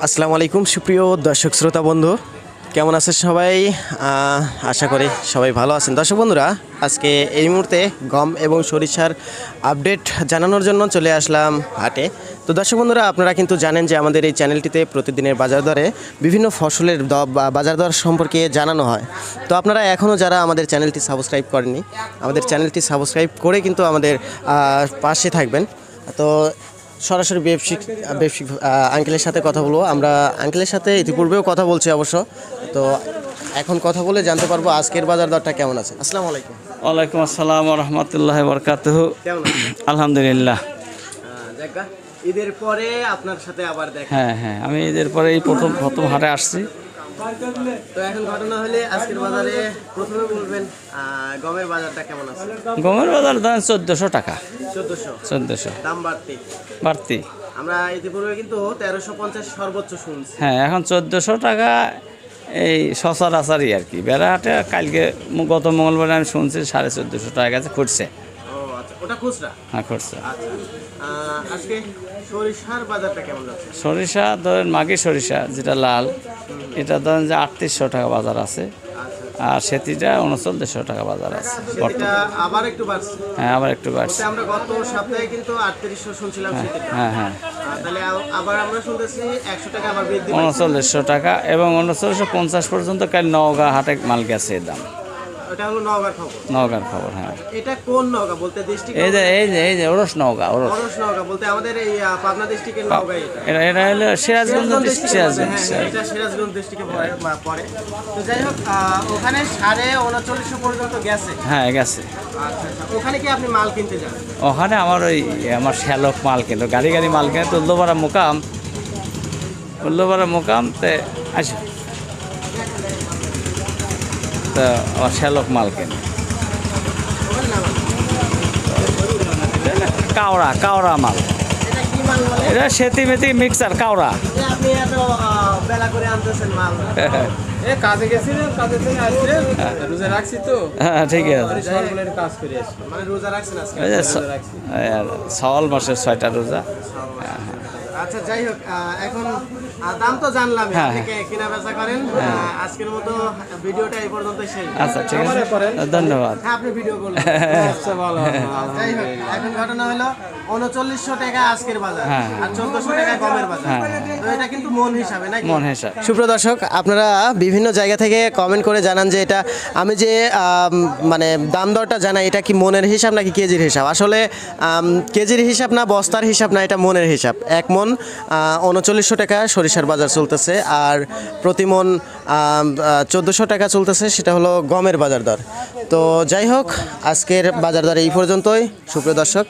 আসসালামু আলাইকুম সুপ্রিয় দর্শক শ্রোতা বন্ধু, কেমন আছেন সবাই? আশা করি সবাই ভালো আছেন। দর্শক বন্ধুরা, আজকে এই মুহূর্তে গম এবং সরিষার আপডেট জানানোর জন্য চলে আসলাম হাটে। তো দর্শক বন্ধুরা, আপনারা কিন্তু জানেন যে আমাদের এই চ্যানেলটিতে প্রতিদিনের বাজার দরে বিভিন্ন ফসলের বাজার দর সম্পর্কে জানানো হয়। তো আপনারা এখনও যারা আমাদের চ্যানেলটি সাবস্ক্রাইব করেননি, আমাদের চ্যানেলটি সাবস্ক্রাইব করে কিন্তু আমাদের পাশে থাকবেন। তো সরাসরি ব্যবসায়িক আঙ্কেলের সাথে কথা বলবো। আমরা আঙ্কেলের সাথে ইতিপূর্বেও কথা বলছি অবশ্য। তো এখন কথা বলে জানতে পারবো আজকের বাজার দরটা কেমন আছে। আসসালামু আলাইকুম। ওয়ালাইকুম আসসালাম রহমতুল্লাহ বরকাতুহু। কেমন আছেন? আলহামদুলিল্লাহ। ঈদের পরে আপনার সাথে আবার দেখা। হ্যাঁ, আমি ঈদের পরে এই প্রথম হাটে আসছি। তো এখন ঘটনা হলে আজকের বাজারে প্রথমে বলবেন গমের বাজারটা কেমন আছে? গমের বাজার দাম 1400 টাকা। 1400 দাম বাড়তি। আমরা ইতিপূর্বে কিন্তু 1350 সর্বোচ্চ শুনছি। হ্যাঁ, এখন 1400 টাকা এই সচরাচরই আর কি। বেড়াহাটে কালকে গত মঙ্গলবার আমি শুনছি 1450 টাকা কাছে খুঁজছে। ওটা খুচরা? হ্যাঁ, খুঁজছে। আজকে সরিষার বাজারটা কেমন যাচ্ছে? সরিষা ধরেন মাঘি সরিষা যেটা লাল, এটা ধরেন যে 3800 টাকা বাজার আছে। আর সেটিটা 3900 টাকা বাজার আছে। আবার একটু বাড়ছে? হ্যাঁ, আবার একটু বাড়ছে। আমরা গত সপ্তাহে কিন্তু 3800 শুনছিলাম। হ্যাঁ। তাহলে আবার আমরা শুনতেছি 100 টাকা আবার বৃদ্ধি, 3900 টাকা এবং 3950 পর্যন্ত কাল নওগাঁ হাটে মাল গেছে এর দাম। এটা হলো নওগাঁর খবর। হ্যাঁ, এটা কোন নওগাঁ বলতে? ডিস্ট্রিক্ট? এই যে ওরস নওগাঁ। নওগাঁ বলতে আমাদের এই পাবনা ডিস্ট্রিক্টের নওগাঁ। এটা হলো সিরাজগঞ্জ ডিস্ট্রিক্ট। এটা সিরাজগঞ্জ ডিস্ট্রিক্টে পড়ে। তো যাই হোক, ওখানে 3950 পর্যন্ত গেছে। হ্যাঁ, গেছে। আচ্ছা, ওখানে কি আপনি মাল কিনতে যান? ওখানে আমার শ্যালক মাল কিনতো, গাড়ি মাল কিনে তো উল্লোপাড়া মোকাম তে আসো তো আমার শ্যালক মাল কেনে। কাওড়া মাল। এটা সেতি মেতি মিক্সার কাওড়া। আপনি এত বেলা করে আনতেছেন মাল? কাজে গেছিলেন, কাজে থেকে আসছেন, রোজা রাখছি তো। হ্যাঁ, ঠিক আছে। কাজ করে আসছি, মানে রোজা রাখছেন আজকে? সওয়াল মাসের 6টা রোজা। আচ্ছা, যাই হোক, এখন দাম তো জানলাম, কেনা বেচা করেন। আজকের মতো ভিডিওটা এই পর্যন্তই শেষ। আচ্ছা, ঠিক আছে, ধন্যবাদ। আপনি ভিডিও করলেন। আচ্ছা, ভালো। যাই হোক, এখন ঘটনা হলো 3900 টাকা আজকের বাজার, আর 1400 টাকা গমের বাজার। তো এটা কিন্তু মন হিসাবে নাকি? মন হিসাব। সুপ্রিয় দর্শক, আপনারা বিভিন্ন জায়গা থেকে কমেন্ট করে জানান যে এটা আমি যে মানে দাম দরটা জানাই, এটা কি মনের হিসাব নাকি কেজির হিসাব? আসলে কেজির হিসাব না, বস্তার হিসাব না, এটা মনের হিসাব। 1 মন 3900 টাকা সরিষার বাজার চলতেছে, আর প্রতি মন 1400 টাকা চলতেছে, সেটা হলো গমের বাজার দর। তো যাই হোক, আজকের বাজার দর এই পর্যন্তই। সুপ্রিয় দর্শক,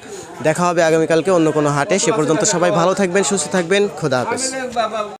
দেখা হবে আগামীকালকে অন্য কোনো হাটে। সে পর্যন্ত সবাই ভালো থাকবেন, সুস্থ থাকবেন। খোদা হাফেজ।